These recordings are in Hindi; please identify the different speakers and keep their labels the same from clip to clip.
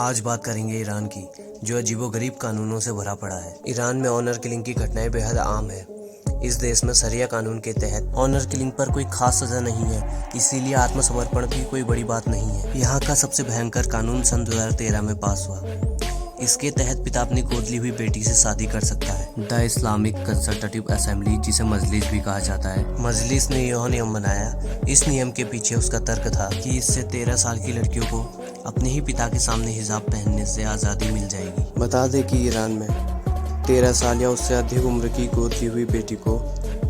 Speaker 1: आज बात करेंगे ईरान की, जो अजीबोगरीब कानूनों से भरा पड़ा है। ईरान में ऑनर किलिंग की घटनाएं बेहद आम है। इस देश में शरिया कानून के तहत ऑनर किलिंग पर कोई खास सजा नहीं है, इसीलिए आत्मसमर्पण भी कोई बड़ी बात नहीं है। यहाँ का सबसे भयंकर कानून सन 2013 में पास हुआ। इसके तहत पिता अपनी गोद ली हुई बेटी से शादी कर सकता है। द इस्लामिक कंसल्टेटिव असेंबली, जिसे मजलिस भी कहा जाता है, मजलिस ने यह नियम बनाया। इस नियम के पीछे उसका तर्क था कि इससे 13 साल की लड़कियों को अपने ही पिता के सामने हिजाब पहनने से आज़ादी मिल जाएगी। बता दें कि ईरान में 13 साल या उससे अधिक उम्र की गोद ली हुई बेटी को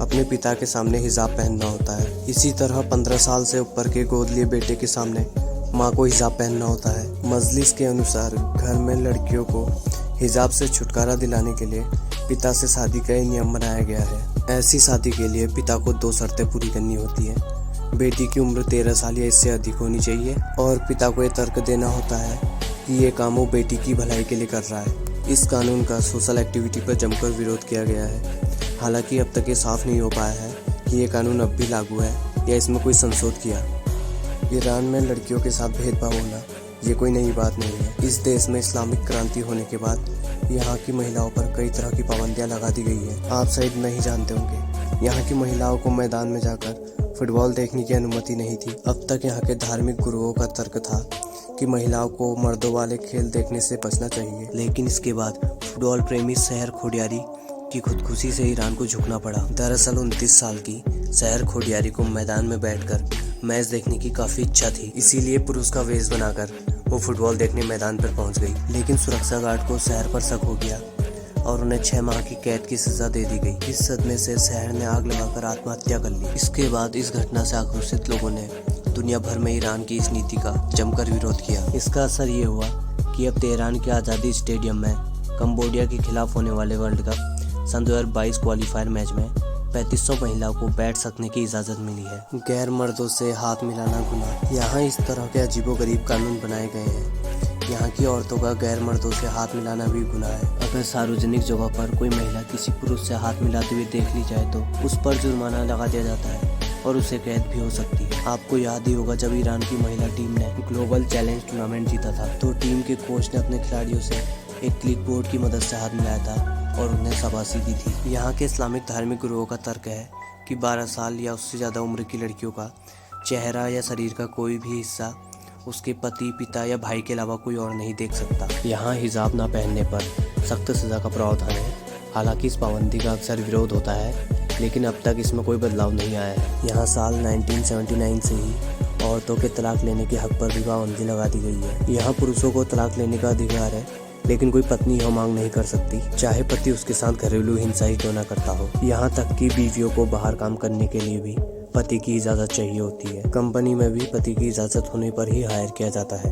Speaker 1: अपने पिता के सामने हिजाब पहनना होता है। इसी तरह 15 साल से ऊपर के गोद लिए बेटे के सामने माँ को हिजाब पहनना होता है। मजलिस के अनुसार घर में लड़कियों को हिजाब से छुटकारा दिलाने के लिए पिता से शादी का नियम बनाया गया है। ऐसी शादी के लिए पिता को 2 शर्तें पूरी करनी होती है। बेटी की उम्र 13 साल या इससे अधिक होनी चाहिए और पिता को यह तर्क देना होता है कि ये काम वो बेटी की भलाई के लिए कर रहा है। इस कानून का सोशल एक्टिविटी पर जमकर विरोध किया गया है। हालांकि अब तक ये साफ नहीं हो पाया है कि ये कानून अब भी लागू है या इसमें कोई संशोधन किया। ईरान में लड़कियों के साथ भेदभाव होना ये कोई नई बात नहीं है। इस देश में इस्लामिक क्रांति होने के बाद यहाँ की महिलाओं पर कई तरह की पाबंदियाँ लगा दी गई है। आप शायद नहीं जानते होंगे, यहाँ की महिलाओं को मैदान में जाकर फुटबॉल देखने की अनुमति नहीं थी। अब तक यहाँ के धार्मिक गुरुओं का तर्क था कि महिलाओं को मर्दों वाले खेल देखने से बचना चाहिए, लेकिन इसके बाद फुटबॉल प्रेमी शहर खोडियारी की खुदकुशी से ईरान को झुकना पड़ा। दरअसल 29 साल की शहर खोडियारी को मैदान में बैठकर मैच देखने की काफ़ी इच्छा थी, इसीलिए पुरुष का वेश बनाकर वो फुटबॉल देखने मैदान पर पहुंच गई। लेकिन सुरक्षा गार्ड को शहर पर शक हो गया और उन्हें 6 माह की कैद की सजा दे दी गई। इस सदमे से शहर ने आग लगाकर आत्महत्या कर ली। इसके बाद इस घटना से आक्रोशित लोगों ने दुनिया भर में ईरान की इस नीति का जमकर विरोध किया। इसका असर ये हुआ कि अब तेहरान के आज़ादी स्टेडियम में कंबोडिया के खिलाफ होने वाले वर्ल्ड कप सन 2022 क्वालिफायर मैच में 3500 महिलाओं को बैठ सकने की इजाज़त मिली है। गैर मर्दों से हाथ मिलाना गुनाह। यहाँ इस तरह के अजीबोगरीब कानून बनाए गए हैं। यहाँ की औरतों का गैर मर्दों से हाथ मिलाना भी गुनाह है। अगर सार्वजनिक जगह पर कोई महिला किसी पुरुष से हाथ मिलाते हुए देख ली जाए तो उस पर जुर्माना लगा दिया जाता है और उसे कैद भी हो सकती है। आपको याद ही होगा, जब ईरान की महिला टीम ने ग्लोबल चैलेंज टूर्नामेंट जीता था तो टीम के कोच ने अपने खिलाड़ियों से एक क्लिक बोर्ड की मदद से हाथ मिलाया था और उन्हें शाबाशी दी थी। यहाँ के इस्लामिक धार्मिक गुरुओं का तर्क है कि 12 साल या उससे ज़्यादा उम्र की लड़कियों का चेहरा या शरीर का कोई भी हिस्सा उसके पति, पिता या भाई के अलावा कोई और नहीं देख सकता। यहाँ हिजाब ना पहनने पर सख्त सज़ा का प्रावधान है। हालांकि इस पाबंदी का अक्सर विरोध होता है, लेकिन अब तक इसमें कोई बदलाव नहीं आया है। यहाँ साल 1979 से ही औरतों के तलाक लेने के हक पर भी पाबंदी लगा दी गई है। यहाँ पुरुषों को तलाक लेने का अधिकार है, लेकिन कोई पत्नी यह मांग नहीं कर सकती, चाहे पति उसके साथ घरेलू हिंसा ही क्यों न करता हो। यहाँ तक कि बीवियों को बाहर काम करने के लिए भी पति की इजाज़त चाहिए होती है। कंपनी में भी पति की इजाज़त होने पर ही हायर किया जाता है।